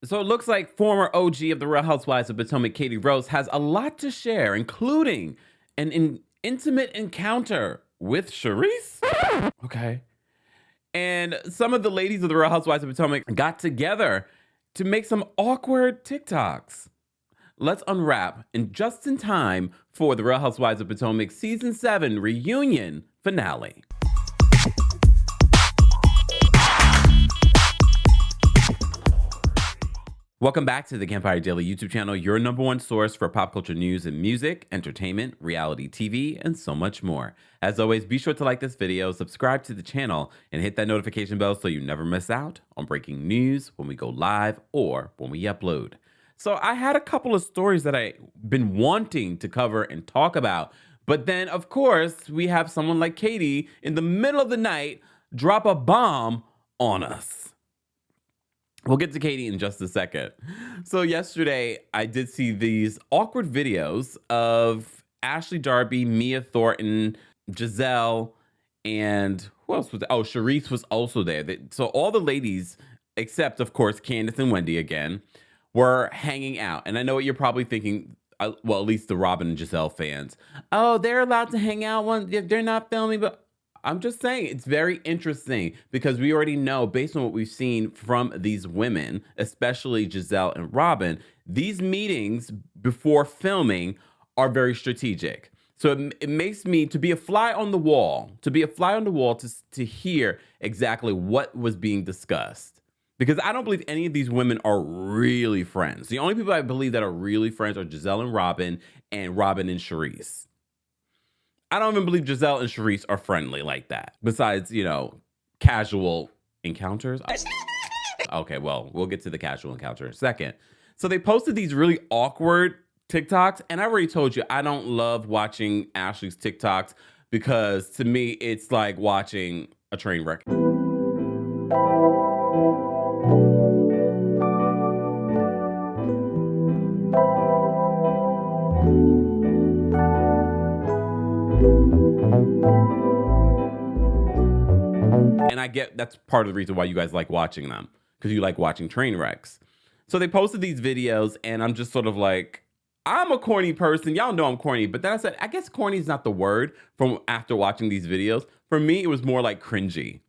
So it looks like former OG of the Real Housewives of Potomac, Katie Rost, has a lot to share, including an intimate encounter with Charrisse. Okay. And some of the ladies of the Real Housewives of Potomac got together to make some awkward TikToks. Let's unwrap just in time for the Real Housewives of Potomac Season 7 reunion finale. Welcome back to the Kempire Daily YouTube channel, your #1 source for pop culture news and music, entertainment, reality TV, and so much more. As always, be sure to like this video, subscribe to the channel, and hit that notification bell so you never miss out on breaking news when we go live or when we upload. So I had a couple of stories that I've been wanting to cover and talk about, but then, of course, we have someone like Katie in the middle of the night drop a bomb on us. We'll get to Katie in just a second. So yesterday, I did see these awkward videos of Ashley Darby, Mia Thornton, Gizelle, and who else was there? Oh, Charrisse was also there. So all the ladies, except, of course, Candace and Wendy again, were hanging out. And I know what you're probably thinking, well, at least the Robyn and Gizelle fans. Oh, they're allowed to hang out if they're not filming, but I'm just saying it's very interesting because we already know, based on what we've seen from these women, especially Gizelle and Robyn, these meetings before filming are very strategic. So it makes me to be a fly on the wall, to hear exactly what was being discussed. Because I don't believe any of these women are really friends. The only people I believe that are really friends are Gizelle and Robyn and Charrisse. I don't even believe Gizelle and Charrisse are friendly like that. Besides, casual encounters. Okay, well, we'll get to the casual encounter in a second. So they posted these really awkward TikToks. And I already told you, I don't love watching Ashley's TikToks because to me, it's like watching a train wreck. And I get that's part of the reason why you guys like watching them, because you like watching train wrecks. So they posted these videos and I'm just sort of like, I'm a corny person. Y'all know I'm corny, but then I said, I guess corny is not the word from after watching these videos. For me, it was more like cringy.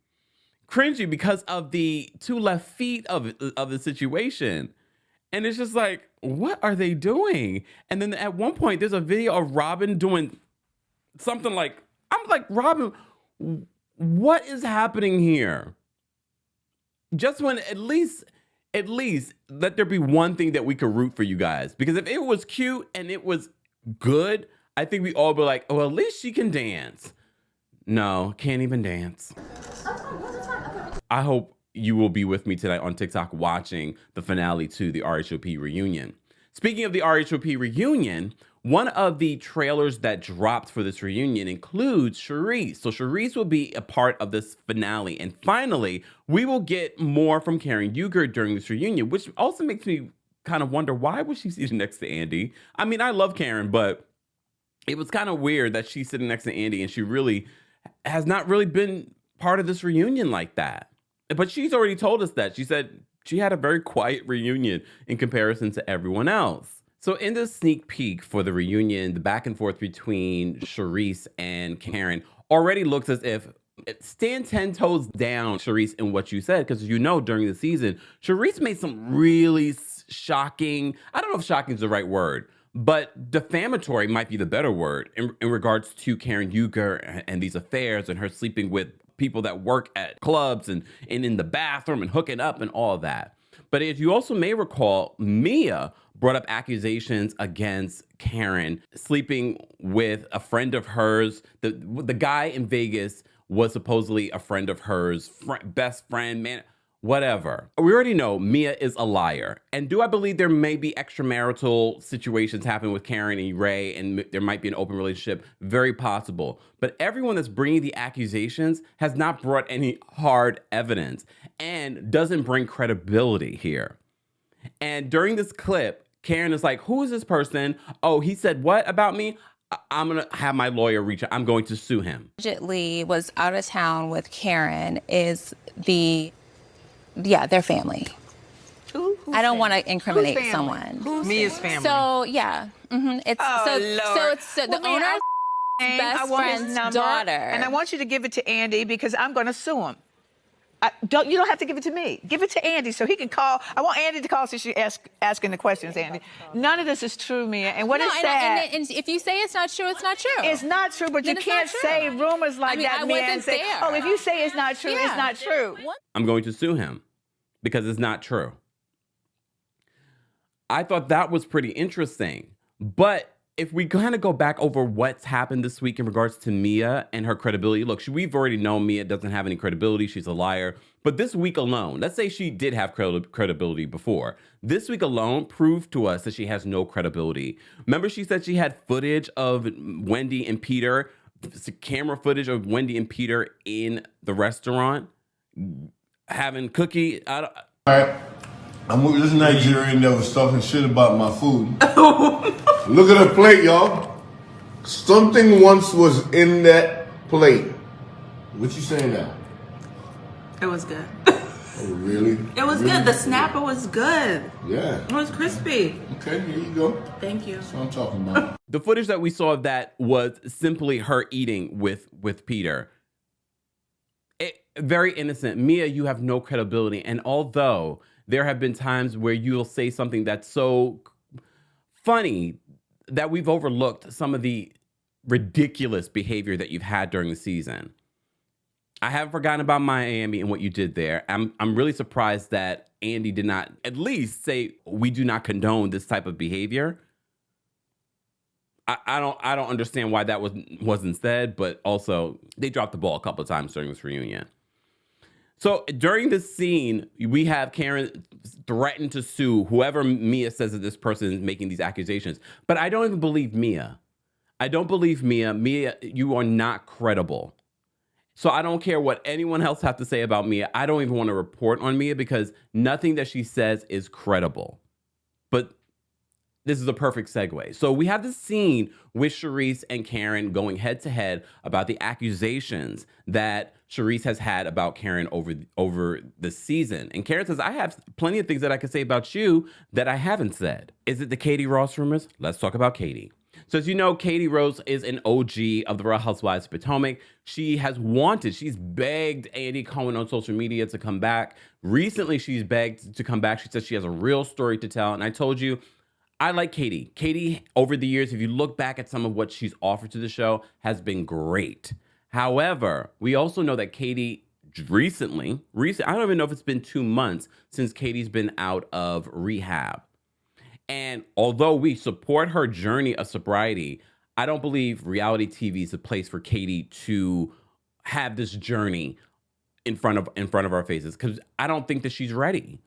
Cringy because of the two left feet of the situation. And it's just like, what are they doing? And then at one point, there's a video of Robyn doing something like, I'm like, Robyn, what is happening here? Just when at least let there be one thing that we could root for you guys. Because if it was cute and it was good, I think we all be like, oh, at least she can dance. No, can't even dance. I hope you will be with me tonight on TikTok watching the finale to the RHOP reunion. Speaking of the RHOP reunion, one of the trailers that dropped for this reunion includes Charrisse. So Charrisse will be a part of this finale. And finally, we will get more from Karen Huger during this reunion, which also makes me kind of wonder, why was she sitting next to Andy? I mean, I love Karen, but it was kind of weird that she's sitting next to Andy and she really has not really been part of this reunion like that. But she's already told us that. She said she had a very quiet reunion in comparison to everyone else. So in this sneak peek for the reunion, the back and forth between Charrisse and Karen already looks as if stand 10 toes down, Charrisse, in what you said. Because during the season, Charrisse made some really shocking, I don't know if shocking is the right word, but defamatory might be the better word in regards to Karen Huger and these affairs and her sleeping with people that work at clubs and in the bathroom and hooking up and all of that. But as you also may recall, Mia brought up accusations against Karen sleeping with a friend of hers. The guy in Vegas was supposedly a friend of hers, best friend, man, whatever. We already know Mia is a liar. And do I believe there may be extramarital situations happening with Karen and Ray, and there might be an open relationship? Very possible. But everyone that's bringing the accusations has not brought any hard evidence and doesn't bring credibility here. And during this clip, Karen is like, who is this person? Oh, he said what about me? I'm going to have my lawyer reach out. I'm going to sue him. Allegedly was out of town with Karen is their family. I don't want to incriminate someone. Mia's family. So yeah, it's the owner's best friend's daughter. And I want you to give it to Andy because I'm going to sue him. You don't have to give it to me. Give it to Andy so he can call. I want Andy to call since you're asking the questions, Andy. None of this is true, Mia. And what is sad? And if you say it's not true, it's not true. It's not true, but you can't say rumors like that, Mia, and say, oh, if you say it's not true, it's not true. I'm going to sue him because it's not true. I thought that was pretty interesting. But if we kind of go back over what's happened this week in regards to Mia and her credibility, look, we've already known Mia doesn't have any credibility. She's a liar. But this week alone, let's say she did have credibility before. This week alone proved to us that she has no credibility. Remember, she said she had footage of Wendy and Peter, camera footage of Wendy and Peter in the restaurant having cookie. All right. I'm with this Nigerian that was talking shit about my food. Look at her plate, y'all. Something once was in that plate. What you saying now? It was good. Oh, really? It was really good. The snapper was good. Yeah. It was crispy. Okay, here you go. Thank you. That's what I'm talking about. The footage that we saw of that was simply her eating with Peter. Very innocent. Mia, you have no credibility. And although there have been times where you'll say something that's so funny that we've overlooked some of the ridiculous behavior that you've had during the season. I haven't forgotten about Miami and what you did there. I'm really surprised that Andy did not at least say we do not condone this type of behavior. I don't understand why that wasn't said, but also they dropped the ball a couple of times during this reunion. So during this scene, we have Karen threaten to sue whoever Mia says that this person is making these accusations. But I don't even believe Mia. I don't believe Mia. Mia, you are not credible. So I don't care what anyone else has to say about Mia. I don't even want to report on Mia because nothing that she says is credible. But this is a perfect segue. So we have this scene with Charrisse and Karen going head to head about the accusations that Charrisse has had about Karen over the season. And Karen says, I have plenty of things that I could say about you that I haven't said. Is it the Katie Rost rumors? Let's talk about Katie. So as you know, Katie Rost is an OG of the Real Housewives of Potomac. She's begged Andy Cohen on social media to come back. Recently, she's begged to come back. She says she has a real story to tell. And I told you, I like Katie. Katie, over the years, if you look back at some of what she's offered to the show, has been great. However, we also know that Katie recently, I don't even know if it's been 2 months since Katie's been out of rehab. And although we support her journey of sobriety, I don't believe reality TV is a place for Katie to have this journey in front of our faces because I don't think that she's ready.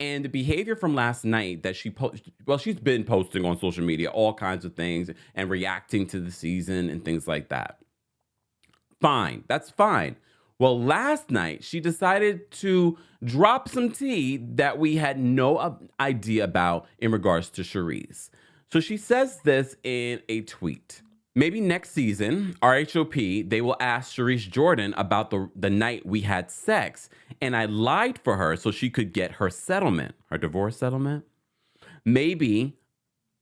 And the behavior from last night that she's been posting on social media, all kinds of things and reacting to the season and things like that. Fine, that's fine. Well, last night she decided to drop some tea that we had no idea about in regards to Charrisse. So she says this in a tweet. Maybe next season, RHOP, they will ask Charrisse Jordan about the night we had sex. And I lied for her so she could get her settlement, her divorce settlement. Maybe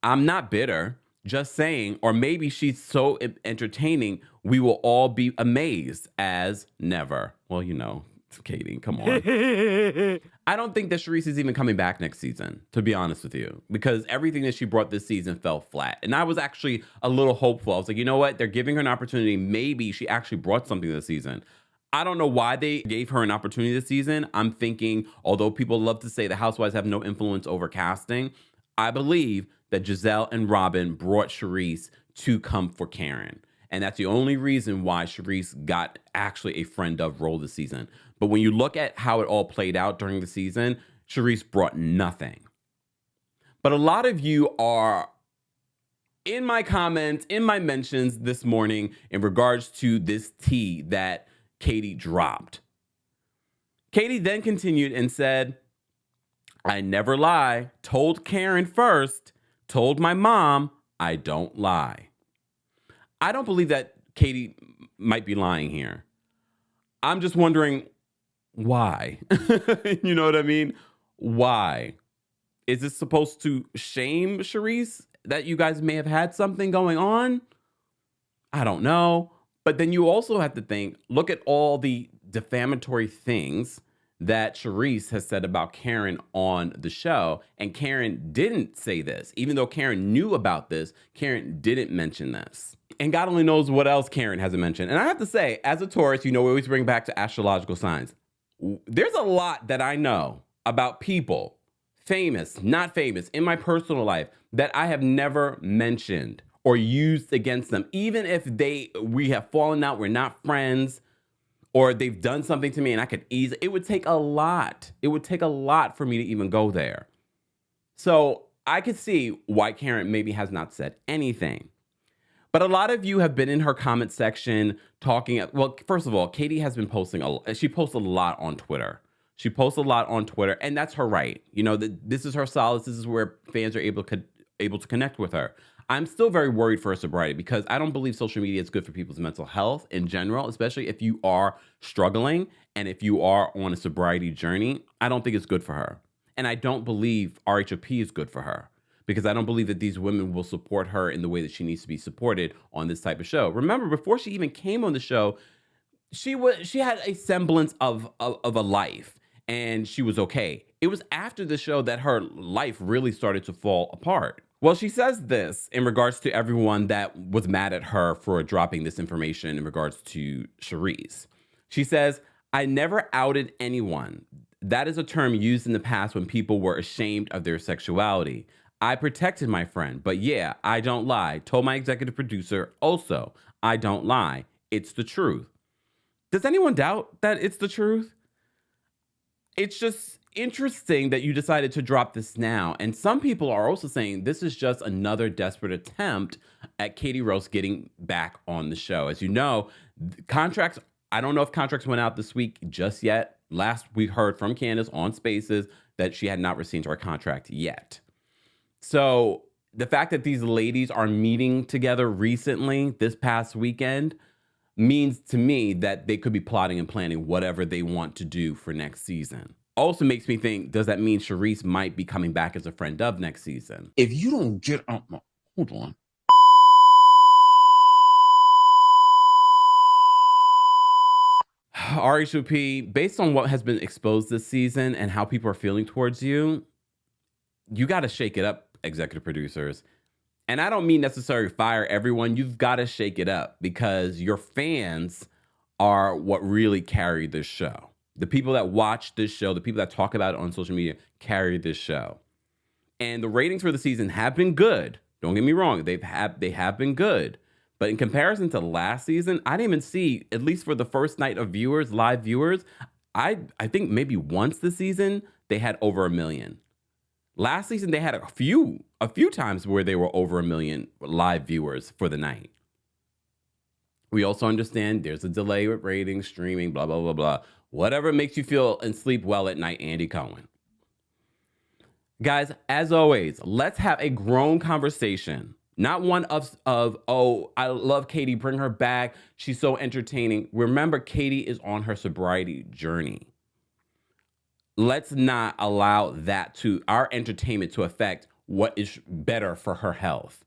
I'm not bitter, just saying, or maybe she's so entertaining, we will all be amazed as never. Well, you know, Katie, come on. I don't think that Charrisse is even coming back next season, to be honest with you, because everything that she brought this season fell flat. And I was actually a little hopeful. I was like, you know what? They're giving her an opportunity. Maybe she actually brought something this season. I don't know why they gave her an opportunity this season. I'm thinking, although people love to say the housewives have no influence over casting, I believe that Gizelle and Robyn brought Charrisse to come for Karen. And that's the only reason why Charrisse got actually a friend of role this season. But when you look at how it all played out during the season, Charrisse brought nothing. But a lot of you are in my comments, in my mentions this morning in regards to this tea that Katie dropped. Katie then continued and said, I never lie, told Karen first, told my mom, I don't lie. I don't believe that Katie might be lying here. I'm just wondering why. You know what I mean? Why? Is this supposed to shame Charrisse that you guys may have had something going on? I don't know. But then you also have to think, look at all the defamatory things that Charrisse has said about Karen on the show. And Karen didn't say this. Even though Karen knew about this, Karen didn't mention this. And God only knows what else Karen hasn't mentioned. And I have to say, as a Taurus, you know, we always bring back to astrological signs. There's a lot that I know about people, famous, not famous, in my personal life that I have never mentioned or used against them. Even if we have fallen out, we're not friends, or they've done something to me and I could it would take a lot. It would take a lot for me to even go there. So I could see why Karen maybe has not said anything. But a lot of you have been in her comment section talking. Well, first of all, Katie has been posting she posts a lot on Twitter. She posts a lot on Twitter, and that's her right. You know, this is her solace. This is where fans are able to connect with her. I'm still very worried for her sobriety because I don't believe social media is good for people's mental health in general, especially if you are struggling and if you are on a sobriety journey. I don't think it's good for her. And I don't believe RHOP is good for her because I don't believe that these women will support her in the way that she needs to be supported on this type of show. Remember, before she even came on the show, she had a semblance of a life and she was okay. It was after the show that her life really started to fall apart. Well, she says this in regards to everyone that was mad at her for dropping this information in regards to Charrisse. She says, "I never outed anyone. That is a term used in the past when people were ashamed of their sexuality. I protected my friend, but yeah, I don't lie. Told my executive producer also, I don't lie. It's the truth." Does anyone doubt that it's the truth? It's just interesting that you decided to drop this now. And some people are also saying this is just another desperate attempt at Katie Rost getting back on the show. As you know, contracts, I don't know if contracts went out this week just yet. Last we heard from Candace on Spaces that she had not received her contract yet. So the fact that these ladies are meeting together recently this past weekend means to me that they could be plotting and planning whatever they want to do for next season. Also makes me think, does that mean Charrisse might be coming back as a friend of next season? If you don't get out my... Hold on. RHOP, based on what has been exposed this season and how people are feeling towards you, you got to shake it up, executive producers. And I don't mean necessarily fire everyone. You've got to shake it up because your fans are what really carry this show. The people that watch this show, the people that talk about it on social media carry this show. And the ratings for the season have been good. Don't get me wrong. They have been good. But in comparison to last season, I didn't even see, at least for the first night of viewers, live viewers, I think maybe once this season, they had over 1 million. Last season, they had a few times where they were over 1 million live viewers for the night. We also understand there's a delay with ratings, streaming, blah, blah, blah, blah. Whatever makes you feel and sleep well at night, Andy Cohen. Guys, as always, let's have a grown conversation. Not one of oh, I love Katie, bring her back. She's so entertaining. Remember, Katie is on her sobriety journey. Let's not allow that our entertainment to affect what is better for her health.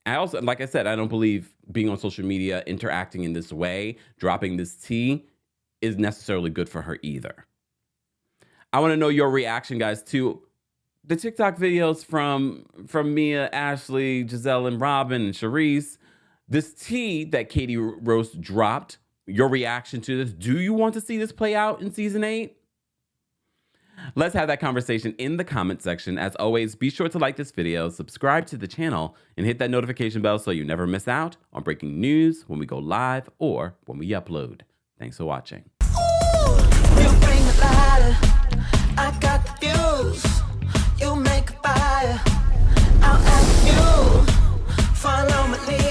I also, like I said, I don't believe being on social media, interacting in this way, dropping this tea is necessarily good for her either. I want to know your reaction, guys, to the TikTok videos from Mia, Ashley, Gizelle, and Robyn, and Charrisse. This tea that Katie Rost dropped, your reaction to this. Do you want to see this play out in season 8? Let's have that conversation in the comment section. As always, be sure to like this video, subscribe to the channel, and hit that notification bell so you never miss out on breaking news when we go live or when we upload. Thanks for watching. Ooh, you bring the lighter, I got the fuse. You make a fire, I'll ask you, follow my lead.